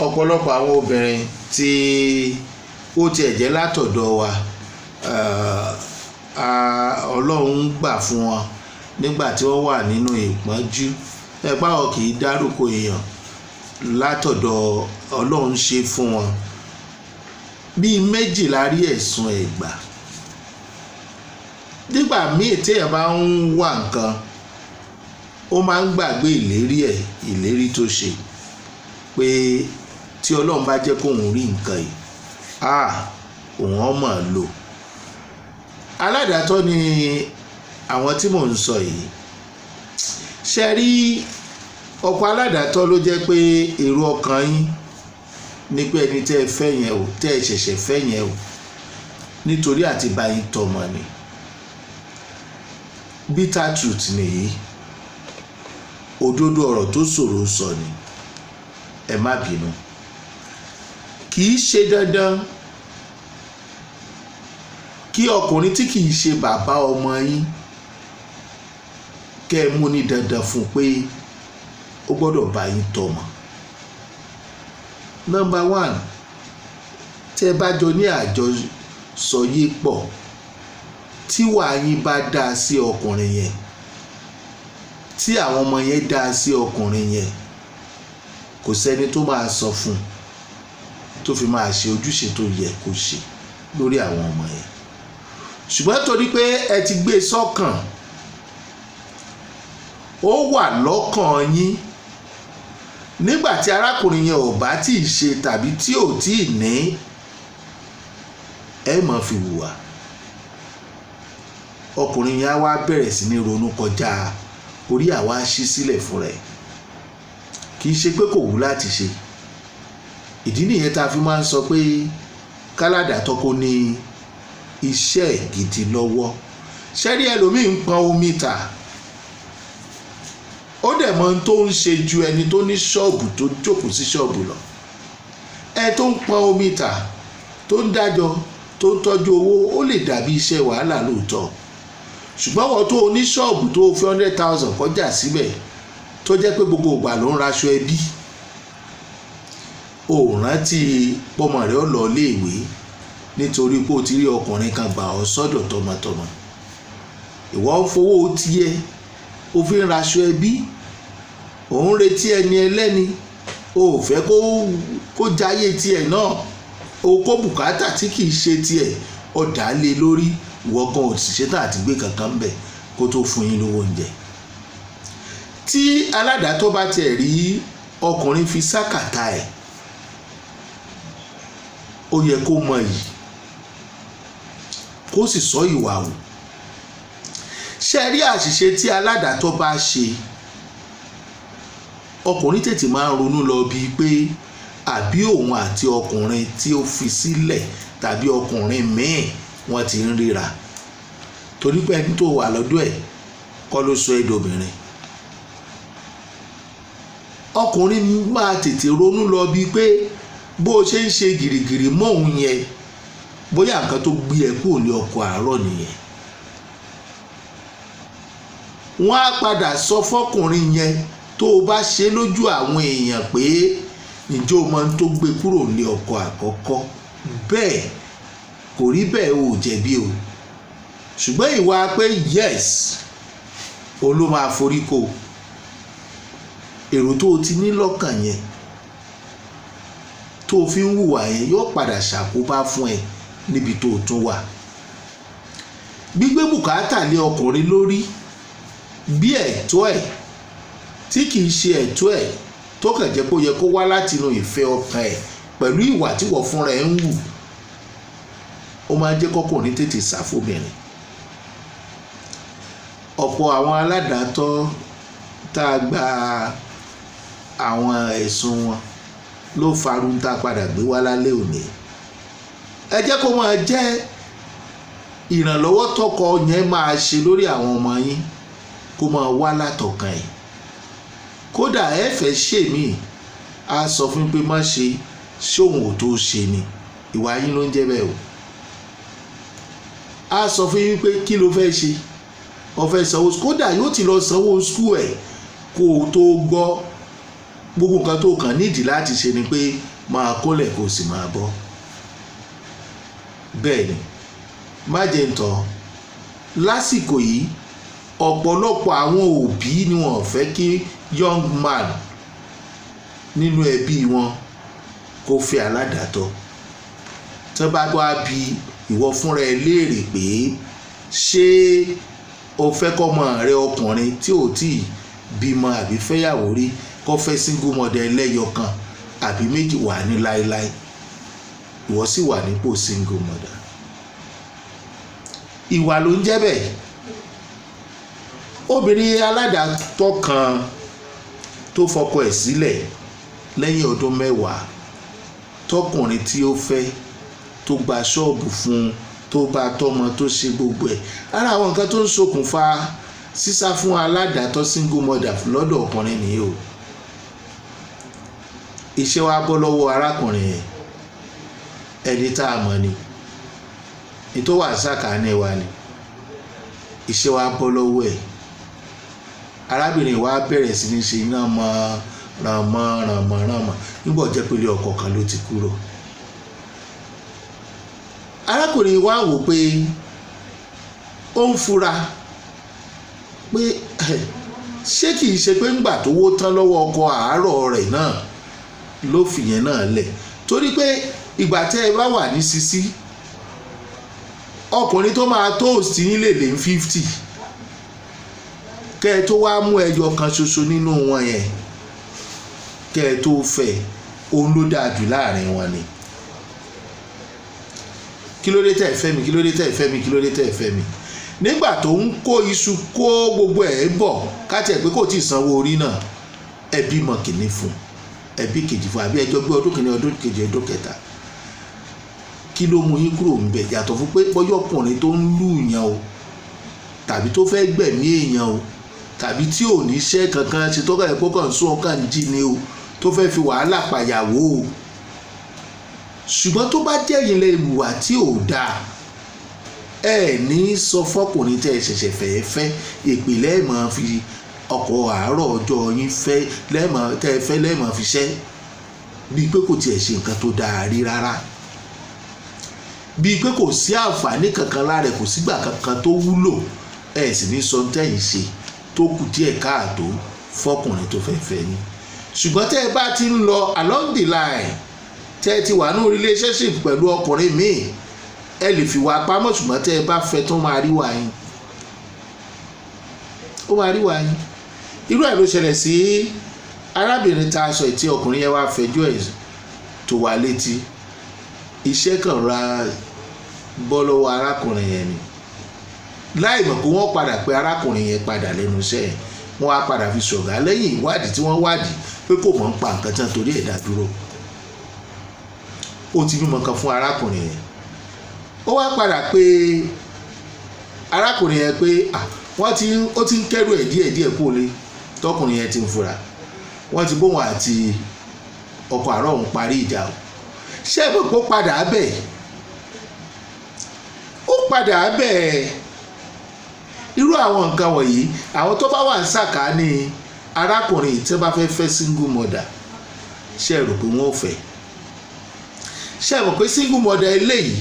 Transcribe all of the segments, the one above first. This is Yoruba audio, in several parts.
ọ̀pọ̀lọpọ̀ àwọn obìnrin tí ó tiẹ̀ jẹ́ látọ̀dọ̀ wa Ọlọ́run gbà fún wọn nígbà tí wọ́n wà nínú ìpọ́njú ẹ̀pá wọn kì í dárúkọ èèyàn látọ̀dọ̀ Ọlọ́run ṣe fún wọn bíi méjìlá rí ẹ̀sùn ẹ̀gbà nígbà míì téèyàn bá ń wá nǹkan ó máa ń gbàgbé ìlérí tó ṣe pé tí Ọlọ́run bá jẹ́ kóun rí nǹkan yìí òun ọmọ lò aládàátọ́ ni àwọn tí mò ń sọ yìí ṣe rí ọ̀pọ̀ aládàátọ́ ló jẹ́ pé èrò ọkàn yín ní pé ẹni tẹ́ ẹ fẹ́ yẹn o tẹ́ ẹ ṣẹ̀ṣẹ̀ fẹ́ yẹn o nítorí àti bá yín tọmọ ni bitter truth nìyí òdodo ọ̀rọ̀ tó ṣòro sọ ni ẹ má bínú kì í ṣe dandan kí ọkùnrin tí kì í ṣe bàbá ọmọ yín kẹ́ ẹ mú ní dandan fún pé ó gbọ́dọ̀ bá yín tọmọ. Number one, tẹ́ bá jọ ní àjọsọ yìí pọ̀ tí wàá yín bá dá sí ọkùnrin yẹn tí àwọn ọmọ yẹn dá sí ọkùnrin yẹn kò sẹ́ni tó máa sọ fún tó fi máa ṣe ojúṣe tó yẹ kó ṣe lórí àwọn ọmọ yẹn ṣùgbọ́n torí pé ẹ ti gbé sọ́kàn ó wà lọ́kàn yín nígbà tí arákùnrin yẹn ò bá tí ì ṣe tàbí tí ò tí ì ní ẹ máa fi hùwà ọkùnrin yẹn á wá bẹ̀rẹ̀ sí ní ronú kọjá orí àwa ṣí sílẹ̀ fún rẹ̀ kì í ṣe pé kò wù láti ṣe ìdí nìyẹn tá a fi máa ń sọ pé káládàátọ́ kò ní iṣẹ́ gidi lọ́wọ́ ṣẹ́rí ẹlòmíì ń pọn omi tà ó dẹ̀ mọ ohun tó ń ṣe ju ẹni tó ní ṣọ́ọ̀bù tó jókòó sí ṣọ́ọ̀bù lọ ẹ tó ń pọn omi tà tó ń dájọ́ tó ń tọ́jú owó ó lè dàbí iṣẹ́ wàhálà lóòótọ́ ṣùgbọ́n wọ́n tó ní ṣọ́ọ̀bù tó fi 100,000 kọjá síbẹ̀ tó jẹ́ pé gbogbo ìgbà ló ń raṣọ ẹbí ò rántí pọ́mọ rẹ̀ ó lọ léèwé nítorí pé o ti rí ọkùnrin kan gbà ọ́ sọ́dọ̀ tọmọtọmọ ìwọ ń fowó tiẹ̀ o fi ń raṣọ ẹbí ò ń retí ẹni ẹlẹ́ni o ò fẹ́ kó jayé tiẹ̀ náà o kó bùkátà tí kì í ṣe tiẹ̀ ọ̀dà lé lórí ìwọ gan ò sì ṣetán àti gbé kankan ń bẹ̀ kó tó fún yín lówó oúnjẹ tí aládàátọ́ bá tiẹ̀ rí ọkùnrin fi sákàtà ẹ̀ ó yẹ kó mọ yìí kó sì sọ ìwà wò ṣe rí àṣìṣe tí aládàátọ́ bá ṣe ọkùnrin tètè máa ń ronú lọ bíi pé àbí òun àti ọkùnrin tí ó fi sílẹ̀ tàbí ọkùnrin míì wọ́n ti ń ríra torí pé ẹni tó wà lọ́dọ̀ ẹ̀ kọ́ ló sọ ẹ́ dobìnrin ọkùnrin máa tètè ronú lọ bíi pé bó ṣe ń ṣe gìrìgìrì mọ́ òun yẹn bóyá nǹkan tó gbé ẹ kúrò ní ọkọ àárọ̀ nìyẹn wọ́n á padà sọ fọ́kùnrin yẹn tó o bá ṣe lójú àwọn èèyàn pé ǹjẹ́ o máa ń tó gbé kúrò ní ọkọ àkọ́kọ́ bẹ́ẹ̀ kò rí bẹ́ẹ̀ o jẹ̀bi o ṣùgbọ́n ìwà pé yes o ló máa forí kó èrò tó o ti ní lọ́kàn yẹn tó o fi ń hùwà yẹn yóò padà ṣàkóbá fún ẹ níbi tó o tún wà gbígbé bùkátà lé ọkùnrin lórí bí ẹ̀tọ́ ẹ̀ tí kìí ṣe ẹ̀tọ́ ẹ̀ tó kàn jẹ́ kó yẹ kó wá láti inú ìfẹ́ ọkàn ẹ̀ pẹ̀lú ìwà tí wọ́n fúnra ẹ̀ ń wù ó máa ń jẹ́ kọ́kùnrin tètè sáfóbìnrin ọ̀pọ̀ àwọn aládàátọ́ tá a gba àwọn ẹ̀sùn wọn ló farun tá a padà gbé wá lálẹ́ òní ẹ jẹ́ kó máa jẹ́ ìrànlọ́wọ́ tọkọ yẹn máa ṣe lórí àwọn ọmọ yín kó máa wá látọkàn ẹ̀ kódà ẹ fẹ́ ṣe mí a sọ fún pé má ṣe ṣóhun ò tó ṣe ni ìwà yín ló ń jẹ́ bẹ́ẹ̀ o a sọ fún yín pé kí ló fẹ́ ṣe ó fẹ́ sanwó kódà yóò ti lọ sanwó skul ẹ̀ kó o tó gbọ́ gbogbo nǹkan tó kàn nídìí láti ṣe ni pé máa kólẹ̀ kó sì máa bọ́. Bẹ́ẹ̀ ni má jẹ́ ń tọ́ lásìkò yìí ọ̀pọ̀lọpọ̀ àwọn òbí ni wọ́n fẹ́ kí young man nínú ẹbí wọn kó fẹ́ aládàátọ́. tó bá wá bi ìwọ fúnra ẹ léèrè pé ṣé o fẹ́ kọ́mọ rẹ ọkùnrin tí ò tí ì bímọ àbí fẹ́yàwó rí kó fẹ́ single mother ẹlẹ́yọ kan àbí méjì wà ní láéláé, ìwọ sì wà nípò single mother. ìwà ló ń jẹ́ bẹ́ẹ̀. obìnrin aládàátọ́ kan tó fọkọ ẹ̀ sílẹ̀ lẹ́yìn ọdún 10 tọkùnrin tí ó fẹ́ tó gba ṣọ́ọ̀bù fún un tó bá tọ́mọ tó ṣe gbogbo ẹ̀. ara àwọn nǹkan tó ń ṣokùnfà sísá fún aládàátọ́ single mother lọ́dọ̀ ọkùnrin nìyí o. iṣẹ́ wa bọ́ lọ́wọ́ arákùnrin yẹn, ẹni tá a mọ̀ ni ètò wà sàkání wa ni, iṣẹ́ wa bọ́ lọ́wọ́ ẹ̀. arábìnrin wa bẹ̀rẹ̀ sí ní ṣe iná mọ́ rànmọ́ nígbà jẹ́ pé ilé ọkọ kan ló ti kúrò. arákùnrin wa wò pé ó ń fura pé ṣé kìí ṣe pé ńgbà tó wó tán lọ́wọ́ ọkọ àárọ̀ rẹ̀ náà ló fìyẹn náà lẹ̀, torí pé ìgbà tẹ́ ẹ bá wà ní sisi ọkùnrin tó máa toast nílé lè ń 50 kẹ́ ẹ tó wá mú ẹyọ kan ṣoṣo nínú wọn yẹn kẹ́ ẹ tó fẹ́ òun ló dáa jù láàrin wọn ni. kí ló dé tẹ́ ẹ fẹ́ mi, kí ló dé tẹ́ ẹ fẹ́ mi, kí ló dé tẹ́ ẹ fẹ́ mi. nígbà tó ń kó iṣu kó gbogbo ẹ̀ bọ̀ káàtì ẹ̀ pé kò tí ì sanwó orí náà, ẹbí mọ̀ kìíní fún ẹbí kejì fún àbí ẹjọ́ gbé ọdún kìíní ọdún kejì ọdún kẹta. kí ló mú yín kúrò ńbẹ̀ yàtọ̀ fún pé bọ́yọ̀ ọkùnrin tó ń lù yàn o tàbí tó fẹ́ gbẹ̀mí èèyàn o tàbí tí ò ní iṣẹ́ kankan ṣe tó kàn kàn sún ọkàn jí ni o tó fẹ́ fi wàhálà pàyàwó o. ṣùgbọ́n tó bá jẹ́ ìyìnlẹ̀ ìwà tí ò dáa ẹ ní sọ fọkùnrin tẹ́ ẹ ṣẹ̀ṣẹ̀ fẹ́ ìpìlẹ̀ ẹ̀ máa fi ọkọ̀ àárọ̀ ọjọ́ yín fẹ́ lẹ́ẹ̀mọ́ tẹ́ ẹ fẹ́ lẹ́ẹ̀mọ́ fi ṣẹ́ bíi pé kò tiẹ̀ ṣe nǹkan tó dáa rí rárá, bíi pé kò sí àǹfààní kankan lára ẹ̀, kò sígbà kankan tó wúlò, ẹ sì ní sọ tẹ́yìn ṣe tó kù díẹ̀ káàtó fọkùnrin tó fẹ́ fẹ́ yín. ṣùgbọ́n tẹ́ ẹ bá ti ń lọ along the line tẹ́ ẹ ti wà ní relationship pẹ̀lú ọkùnrin míì ẹ lè fi wà pamọ́, ṣùgbọ́n tẹ́ ẹ bá fẹ́ tó máa rí wà yín, ó máa rí wà yín. irú ẹ̀ ló ṣẹlẹ̀ sí arábìnrin tá a sọ tí ọkùnrin yẹn wá fẹjọ́ ẹ̀ tó wà létí. iṣẹ́ kan ra bọ́ lọ́wọ́ arákùnrin yẹn ni, láì mọ̀ pé wọ́n padà pé arákùnrin yẹn padà lẹ́nu iṣẹ́ ẹ̀, wọ́n á padà fi ṣọ̀gá lẹ́yìn ìwádìí tí wọ́n wádìí pé kò mọ̀ ń pa nǹkan tán torí ẹ̀dá dúró. ó ti bímọ kan fún arákùnrin yẹn, ó wá padà pé arákùnrin yẹn pé ó ti ń kẹ́rù ẹ̀ díẹ̀díẹ̀ kó lé tọkùnrin yẹn ti ń fura, wọ́n ti bóun àti ọkọ àárọ̀ òun parí ìjà o. ṣé ẹ mọ̀ pé ó padà bẹ́ẹ̀, ó padà bẹ́ẹ̀. irú àwọn nǹkan wọ̀nyí àwọn tó bá wà ń sàkání arákùnrin tí wọ́n bá fẹ́ single mother, ṣé ẹ rò pé wọ́n ò fẹ́? ṣé ẹ mọ̀ pé single mother eléyìí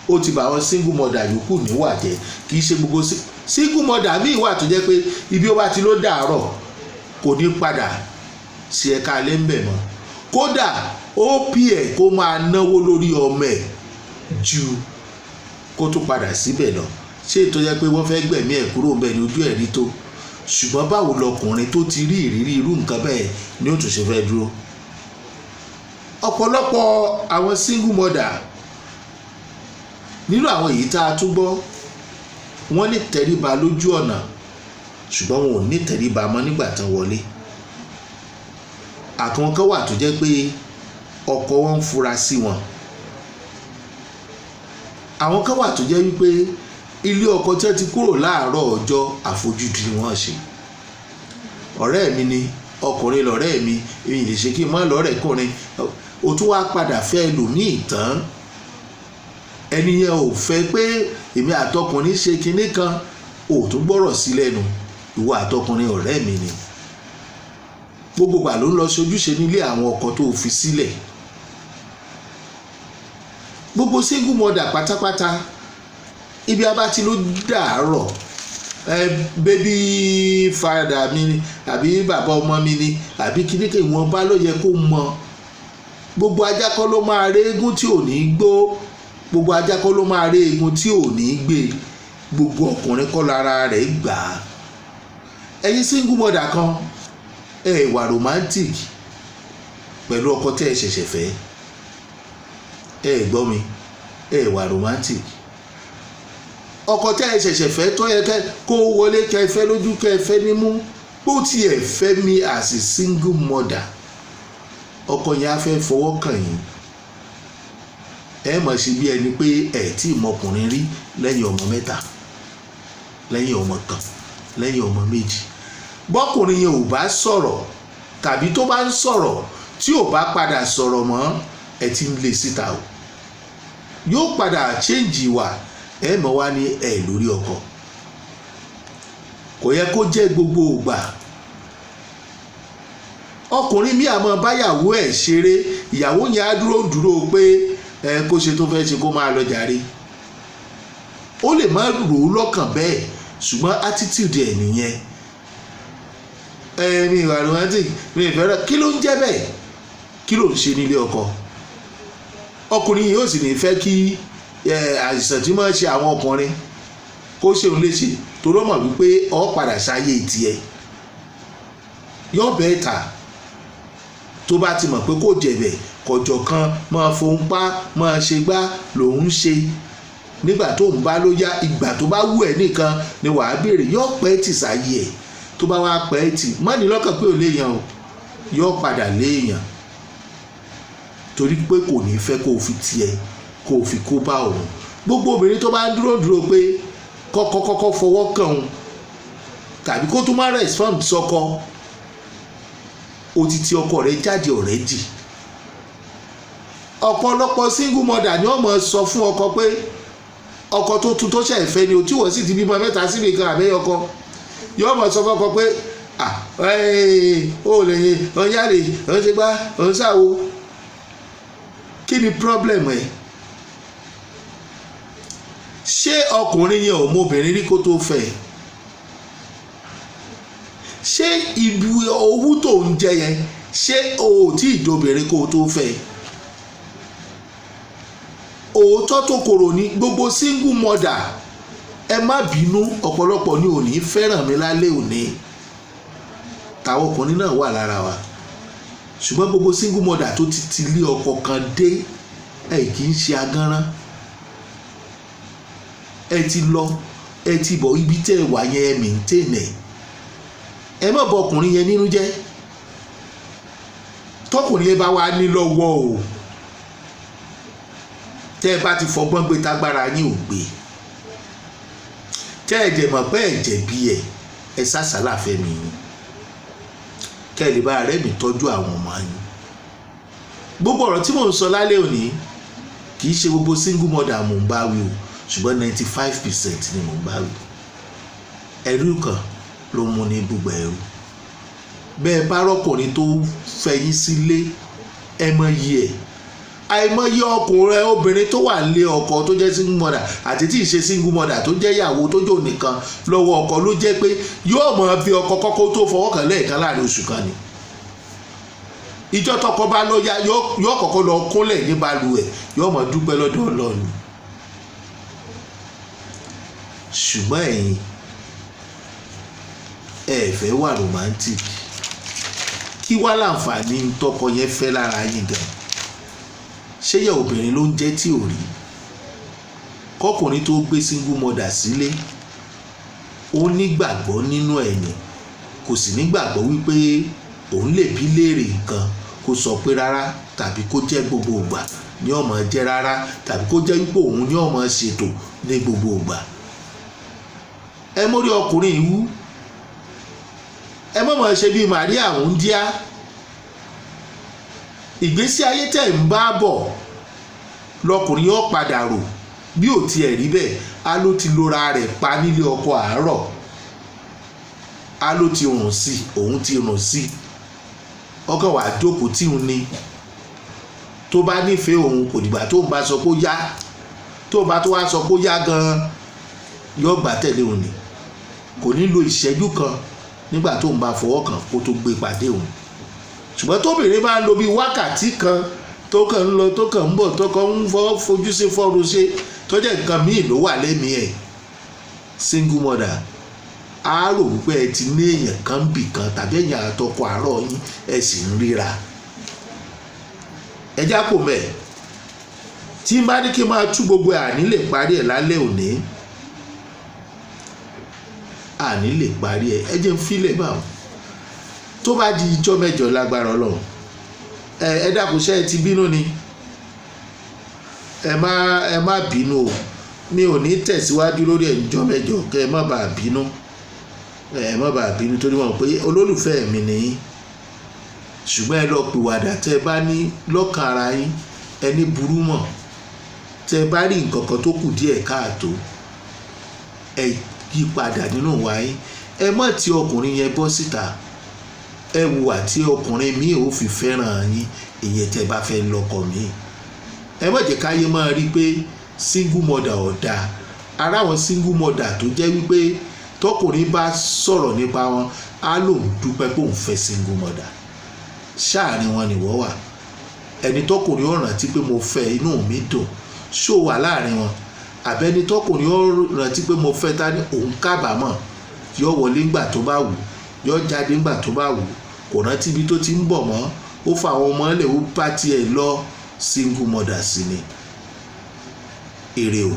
ó ti bá àwọn single mother yòókù níwà jẹ́? kì í ṣe gbogbo single mother míì wà tó jẹ́ pé ibi ó bá ti ló dàárọ̀ kò ní padà sí ẹ̀ka alẹ́ ń bẹ̀ mọ́, kódà ó pì ẹ̀ kó máa náwó lórí ọmọ ẹ̀ ju kó tó padà síbẹ̀ lọ. ṣé ètò jẹ́ pé wọ́n fẹ́ gbẹ̀mí ẹ̀ kúrò bẹ́ẹ̀ ni ojú ẹ̀ rí tó? ṣùgbọ́n báwo lọkùnrin tó ti rí ìrírí irú nǹkan bẹ́ẹ̀ ni ó tún ṣe fẹ́ dúró? ọ̀pọ̀lọpọ̀ àwọn single mother nínú àwọn èyí tá a tún gbọ́ wọ́n ní tẹríba lójú ọ̀nà ṣùgbọ́n wọn ò ní tẹríba mọ́ nígbà tán wọlé. àwọn kan wà tó jẹ́ pé ọkọ wọn ń fura sí wọn, àwọn kan wà tó jẹ́ wípé ilé ọkọ tí wọ́n ti kúrò láàárọ̀ ọjọ́ àfojúdi ni wọ́n ṣe. ọ̀rẹ́ mi ni ọkùnrin lọ̀rẹ́ mi, èyí lè ṣe kí n má lọ́rẹ̀ẹ́kùnrin, o tún wá padà fẹ́ ẹlòmíì tán, ẹni yẹn ò fẹ́ pé èmi àtọkùnrin ṣe kinní kan, ò tún gbọ́rọ̀ sí lẹ́nu, ìwọ àtọkùnrin ọ̀rẹ́ mi ni. gbogbo gbà ló ń lọ ṣojúṣe nílé àwọn ọkọ tó fi sílẹ̀. Gbogbo single mother pátápátá ibi abá ti ló dàárọ̀ baby father mi ni àbí bàbá ọmọ mi ni àbí kíníkè wọn bá ló yẹ kó mọ. Gbogbo ajá kọ́ ló máa rí eégún tí ò ní gbó, gbogbo ajá kọ́ ló máa rí eégún tí ò ní gbé, gbogbo ọkùnrin kọ́ lára rẹ̀ gbà á. Ẹ̀yin single mother kan ẹ wà romantic pẹ̀lú ọkọ tẹ́ ẹ ṣẹ̀ṣẹ̀ fẹ́, ẹ gbọ́ mi, ẹ wà romantic. Ọkọ tẹ́ ẹ ṣẹ̀ṣẹ̀ fẹ́ tó yẹ kó wọlé kẹ́ fẹ́ lójú kẹ́ fẹ́ nímú, bó tiẹ̀ fẹ́ mi as a single mother, ọkọ yẹn á fẹ́ fọwọ́ kàn yín. Ẹ mọ̀ sí bí ẹni pé ẹ tí ì mọkùnrin rí lẹ́yìn ọmọ mẹ́ta, lẹ́yìn ọmọ kan, lẹ́yìn ọmọ méjì. Bọ́kùnrin yẹn ò bá sọ̀rọ̀ tàbí tó bá ń sọ̀rọ̀ tí ò bá padà sọ̀rọ̀ mọ́, ẹ ti ń lé síta o. Yóò padà change ìwà, ẹ mọ̀ wá ní ẹ lórí ọkọ. Kò yẹ kó jẹ́ gbogbo ìgbà. Ọkùnrin mi àmọ́ báyàwó ẹ̀ ṣeré, ìyàwó yẹn á dúró pé kó ṣe tó fẹ́ ṣe kó máa lọ jàre. Ó lè má rò ó lọ́kàn bẹ́ẹ̀ ṣùgbọ́n attitude ẹ̀ nìyẹn. Mi ìwà romantic mi ìfẹ́ràn, kí ló ń jẹ́ bẹ́ẹ̀? Kí ló ń ṣe nílé ọkọ? Ọkùnrin yìí ó sì ní fẹ́ kí àìsàn tí máa ń ṣe àwọn ọkùnrin kó ṣe òun léṣe torí ó mọ̀ wípé ó padà ṣáyé tiẹ̀. Yọ bẹ́ẹ̀ ta tó bá ti mọ̀ pé kò jẹ̀bẹ̀ kọjọ kan máa fohùn pa máa ṣe gbá lòun ṣe. Nígbà tó ń bá ló yá, ìgbà tó bá wù ẹ́ nìkan ni wàá béèrè. Yọ pẹ́ tì sáyé ẹ̀, tó bá wá pẹ́ tì má ní lọ́kàn pé ò léèyàn o, yọ padà léèyàn torí pé kò ní fẹ́ kó o fi tiẹ̀ kó o fi kó bá òun. Gbogbo obìnrin tó bá ń dúró pé kọ́kọ́ fọwọ́ kàn òun tàbí kó tó má respond sọ́kọ, ó ti ti ọkọ rẹ̀ jáde already. Ọ̀pọ̀lọpọ̀ single mother ni wọ́n mọ̀ sọ fún ọkọ pé ọkọ tó tún tó ṣẹ̀ fẹ́ ni o, tí wọ́n sì ti bímọ mẹ́ta síbi kan àbẹ́yẹ ọkọ, yóò mọ̀ sọ fún ọkọ pé ó lè ọ̀yálè ọ̀ṣẹ́gbá ọ̀ṣàwò. Kí ni problem ẹ̀? Ṣé ọkùnrin yẹn ò mọ obìnrin rí kó tó fẹ́? Ṣé ibi owó tó ń jẹ yẹn ṣé o ò tí ì dobìnrin kó tó fẹ́? Òótọ́ tó korò ní gbogbo single mother, ẹ má bínú, ọ̀pọ̀lọpọ̀ ni ò ní fẹ́ràn mi lálẹ́ òní. Táwọn ọkùnrin náà wà lára wa, ṣùgbọ́n gbogbo single mother tó ti lé ọkọ kan dé, ẹ kì í ṣe agánrán. Ẹ ti lọ, ẹ ti bọ̀, ibi tẹ́ ẹ wà yẹn ẹ maintain ẹ̀. Ẹ má bọ ọkùnrin yẹn nínú jẹ́. Tọkùnrin yẹn bá wà ní lọ́wọ́ o, tẹ́ ẹ bá ti fọgbọ́n gbé tágbára yín ò gbé, tẹ́ ẹ jẹ̀ mọ̀ pé ẹ jẹ̀bi ẹ sásàlà fẹ́mi yín kẹ́ ẹ lè bá rẹ̀ mi tọ́jú àwọn ọmọ yín. Gbogbo ọ̀rọ̀ tí mò ń sọ lálẹ́ òní kì í ṣe gbogbo single mother mò ń bá wí o, ṣùgbọ́n 95% ni mò ń bá wí. Ẹrú kan ló mú ní gbogbo ẹrú. Bẹ́ẹ̀ bá rọ́kùnrin tó fẹ́ yín sílé, ẹ mọ iye ẹ̀. Àìmọye ọkùnrin obìnrin tó wà nílé ọkọ tó jẹ́ single mother àti tí ì ṣe single mother tó jẹ́ ìyàwó tó jò nìkan lọ́wọ́ ọkọ ló jẹ́ pé yóò mọ bí ọkọ kọ́kọ́ tó fọwọ́ kàn lẹ́ẹ̀kan láàrin oṣù kan ni. Ìjọ́ tọkọ bá lọ yá yóò kọ́kọ́ lọ kúnlẹ̀ ní balùwẹ̀, yóò mọ dúpẹ́ lọ́dọ̀ Ọlọ́run. Ṣùgbọ́n ẹ̀yin ẹ fẹ́ wà romantic. Kí wá láǹfààní tọkọ yẹn fẹ́ lára yín gan? Ṣé yẹ obìnrin ló ń jẹ́ tí ò rí? Kọkùnrin tó gbé single mother sílé, ó nígbàgbọ́ nínú ẹ̀yìn, kò sì nígbàgbọ́ wípé òun lè bí léèrè nǹkan kó sọ pé rárá, tàbí kó jẹ́ gbogbo ìgbà ní ó máa jẹ́ rárá, tàbí kó jẹ́ wípé òun ní ó máa ṣètò ní gbogbo ìgbà. Ẹ mórí ọkùnrin ìwú, ẹ má máa ṣe bíi Màríà ń díá. Ìgbésí ayé tẹ̀ ń bá bọ̀ lọkùnrin yóò padà rò bí ò tiẹ̀ rí bẹ́ẹ̀, á ló ti lora rẹ̀ pa nílé ọkọ àárọ̀, á ló ti rùn sí, òun ti rùn sí. ọkàn wà jókòó tí òun ni tó bá nífẹ̀ẹ́ òun kò dìgbà tó ń bá sọ pé ó yá tó bá tó wá sọ pé ó yá gan-an yóò gbà tẹ̀lé òun ni kò ní lo ìṣẹ́jú kan nígbà tó ń bá fọwọ́ kàn kó tó gbé pàdé òun. Ṣùgbọ́n tóbìnrin bá ń lo bí wákàtí kan tó kàn ń lọ tó kàn ń bọ̀ tó kàn ń fojú sí fọ́ọ̀rù ṣe tó jẹ́ nǹkan míì ló wà lẹ́mìí ẹ̀, single mother á rò wípé ẹ ti ní èèyàn kan bì kan tàbí èèyàn àtọkọ àárọ̀ yín ẹ sì ń ríra. ẹ jápò mẹ́ẹ̀ tí n bá ní kí n máa tú gbogbo ẹ̀ àní lè parí ẹ̀ lálẹ́ òní, àní lè parí ẹ̀, ẹ jẹ́ ń fílẹ̀ báwọn tó bá di ijọ́ mẹ́jọ lágbára Ọlọ́run. ẹ dákun ṣé ẹ ti bínú ni? ẹ má bínú o, mi ò ní tẹ̀síwájú lórí ẹ̀ ijọ́ mẹ́jọ kẹ́ ẹ má bàa bínú, ẹ má bàa bínú torí wọn pé olólùfẹ́ mi nìyí. Ṣùgbọ́n ẹ lọ pìwàdà tẹ́ ẹ bá ní lọ́kàn ara yín ẹni burú mọ̀, tẹ́ ẹ bá rí nǹkan kan tó kù díẹ̀ káàtó ẹ yí padà nínú ìwà yín. ẹ má ti ọkùnrin yẹn bọ́ síta, ẹ wùwà tí ọkùnrin míì ò fi fẹ́ràn yín ìyẹn tẹ́ bá fẹ́ lọ́kọ míì. ẹ má jẹ́ káyé máa rí pé single mother ọ̀dà. ara àwọn single mother tó jẹ́ wípé tọkùnrin bá sọ̀rọ̀ nípa wọn á lòun dúpẹ́ pé òun fẹ́ single mother. ṣáàrin wọn ni wọ́n wà. ẹni tọkùnrin ó rántí pé mo fẹ́ inú mi dùn ṣó wà láàrin wọn, àbẹ́ni tọkùnrin ó rántí pé mo fẹ́ ta ní òun kábàámọ̀ yóò wọlé ńgbà tó bá wù yóò jáde ńgbà tó bá wù kò rántí ibi tó ti ń bọ̀ mọ́, ó fa àwọn ọmọ ilẹ̀ ó bá tiẹ̀ lọ. single mother sí ni. èrè o.